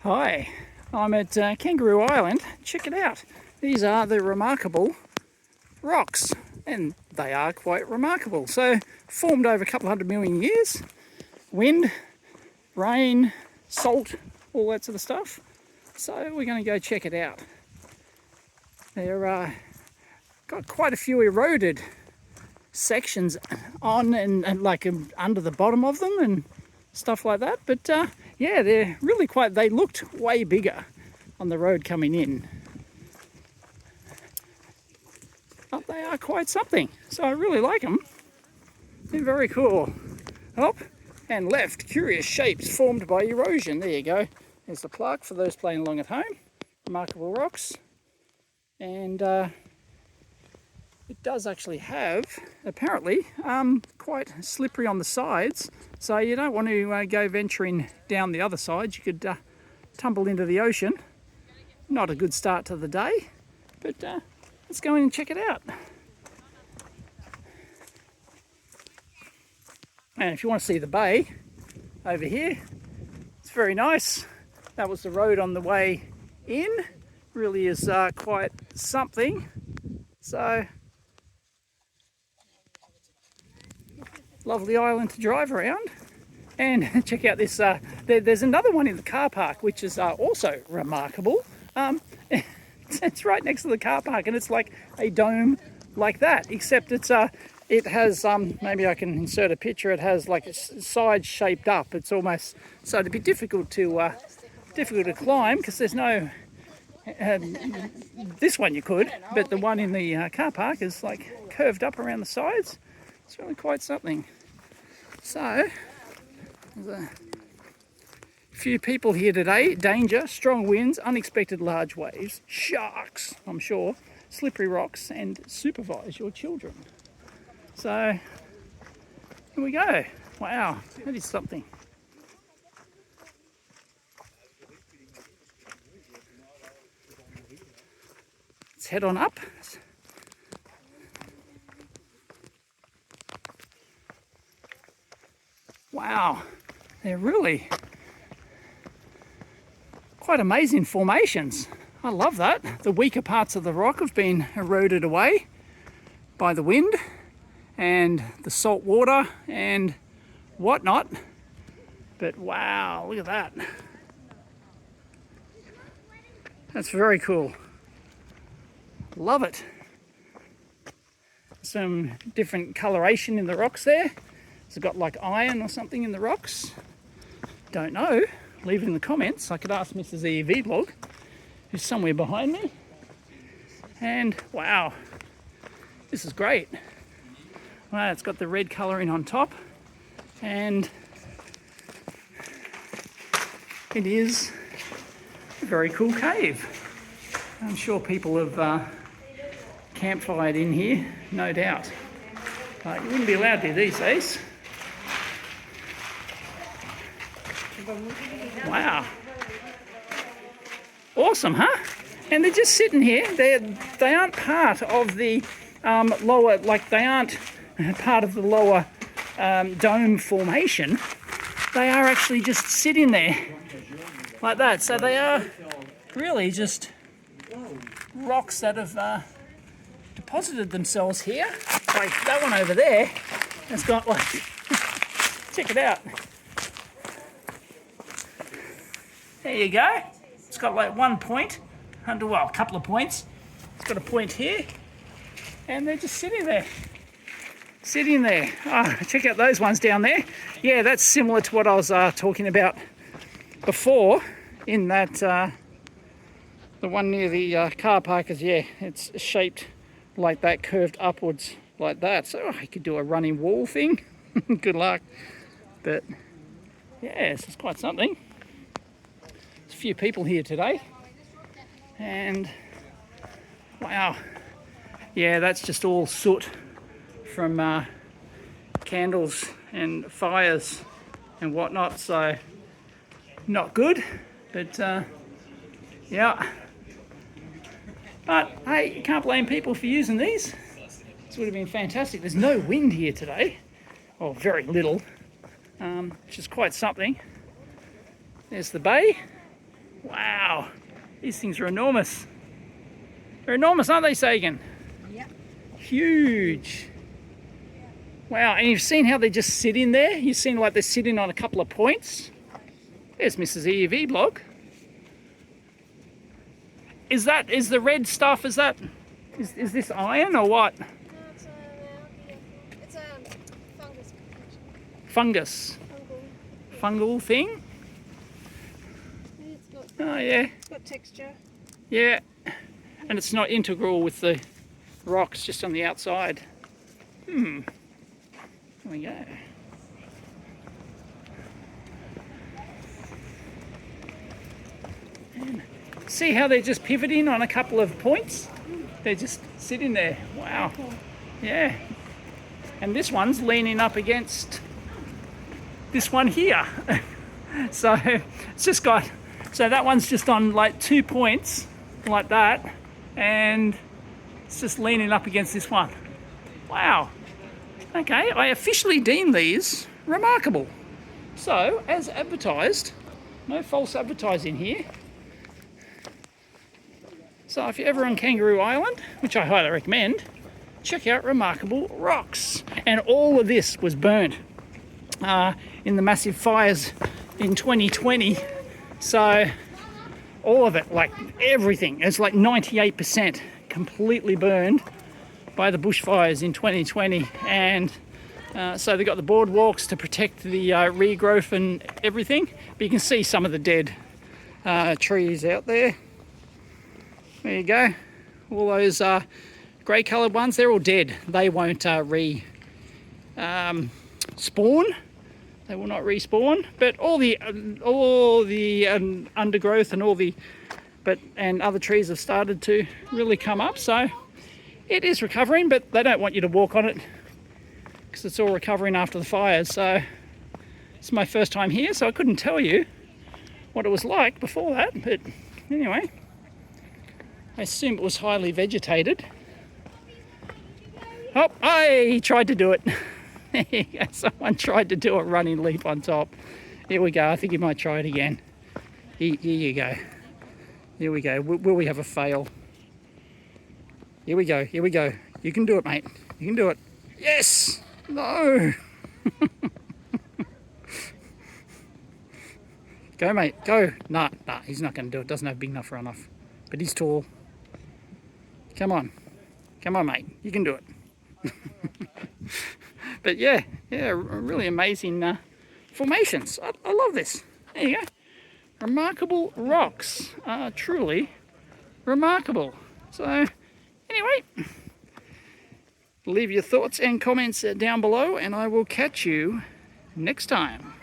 Hi, I'm at Kangaroo Island. Check it out. These are the remarkable rocks, and they are quite remarkable. So, formed over a couple 100 million years. Wind, rain, salt, all that sort of stuff. So we're going to go check it out. They're got quite a few eroded sections on and like under the bottom of them and stuff like that. But yeah, they're really quite, they looked way bigger on the road coming in. But they are quite something. So I really like them. They're very cool. Up and left, curious shapes formed by erosion. There you go. There's the plaque for those playing along at home. Remarkable rocks. And it does actually have, apparently, quite slippery on the sides. So you don't want to go venturing down the other side. You could tumble into the ocean. Not a good start to the day, but let's go in and check it out. And if you want to see the bay over here, it's very nice. That was the road on the way in. Really is quite something. So, lovely island to drive around. And check out this, there's another one in the car park, which is also remarkable. It's right next to the car park, and it's like a dome like that, except it's it has, maybe I can insert a picture, it has like a side shaped up. It's almost, so it'd be difficult to climb because there's no, this one you could, but the one in the car park is like curved up around the sides. It's really quite something. So, there's a few people here today. Danger, strong winds, unexpected large waves, sharks, I'm sure, slippery rocks, and supervise your children. So, here we go. Wow, that is something. Let's head on up. Wow, they're really quite amazing formations. I love that. The weaker parts of the rock have been eroded away by the wind and the salt water and whatnot. But wow, look at that. That's very cool. Love it. Some different coloration in the rocks there. It's got like iron or something in the rocks. Don't know. Leave it in the comments. I could ask Mrs. EV Vlog, who's somewhere behind me. And wow, this is great. Wow, it's got the red colouring on top, and it is a very cool cave. I'm sure people have campfired in here, no doubt. But you wouldn't be allowed to these days. Wow. Awesome, huh? And they're just sitting here. They aren't part of the lower, like they aren't part of the lower dome formation. They are actually just sitting there like that. So they are really just rocks that have deposited themselves here. Like that one over there has got like, check it out. There you go. It's got like 1 point, well, a couple of points. It's got a point here, and they're just sitting there. Sitting there. Oh, check out those ones down there. Yeah, that's similar to what I was talking about before in that, the one near the car park is, yeah, it's shaped like that, curved upwards like that. So you could do a running wall thing. Good luck. But yeah, this is quite something. There's a few people here today. And wow. Yeah, that's just all soot from candles and fires and whatnot. So not good, but yeah. But hey, you can't blame people for using these. This would have been fantastic. There's no wind here today, or very little, which is quite something. There's the bay, Wow, these things are enormous. They're enormous, aren't they, Sagan? Yep. Huge. Wow, and you've seen how they just sit in there? You've seen like they're sitting on a couple of points? There's Mrs. EUV blog. Is the red stuff, is this iron or what? No, it's a fungus. Fungus. Fungal thing? It's got, Oh yeah. it's got texture. Yeah. And it's not integral with the rocks, just on the outside. There we go. And see how they're just pivoting on a couple of points? They're just sitting there. Wow. Yeah. And this one's leaning up against this one here. So it's just got, so that one's just on like 2 points like that, and it's just leaning up against this one. Wow. Okay, I officially deem these remarkable. So, as advertised, no false advertising here. So if you're ever on Kangaroo Island, which I highly recommend, check out Remarkable Rocks. And all of this was burnt in the massive fires in 2020. So all of it, like everything, it's like 98% completely burned by the bushfires in 2020. And so they've got the boardwalks to protect the regrowth and everything. But you can see some of the dead trees out there. There you go. All those grey coloured ones, they're all dead. They won't spawn. They will not respawn. But all the undergrowth and and other trees have started to really come up. So it is recovering, but they don't want you to walk on it because it's all recovering after the fires. So it's my first time here, so I couldn't tell you what it was like before that. But anyway, I assume it was highly vegetated. Oh, he tried to do it. There you go. Someone tried to do a running leap on top. Here we go. I think he might try it again. Here you go. Here we go. Will we have a fail? Here we go. Here we go. You can do it, mate. You can do it. Yes! No! Go, mate. Go. Nah, he's not going to do it. Doesn't have big enough run off. But he's tall. Come on. Come on, mate. You can do it. But yeah, really amazing formations. I love this. There you go. Remarkable rocks are truly remarkable. So anyway, leave your thoughts and comments down below, and I will catch you next time.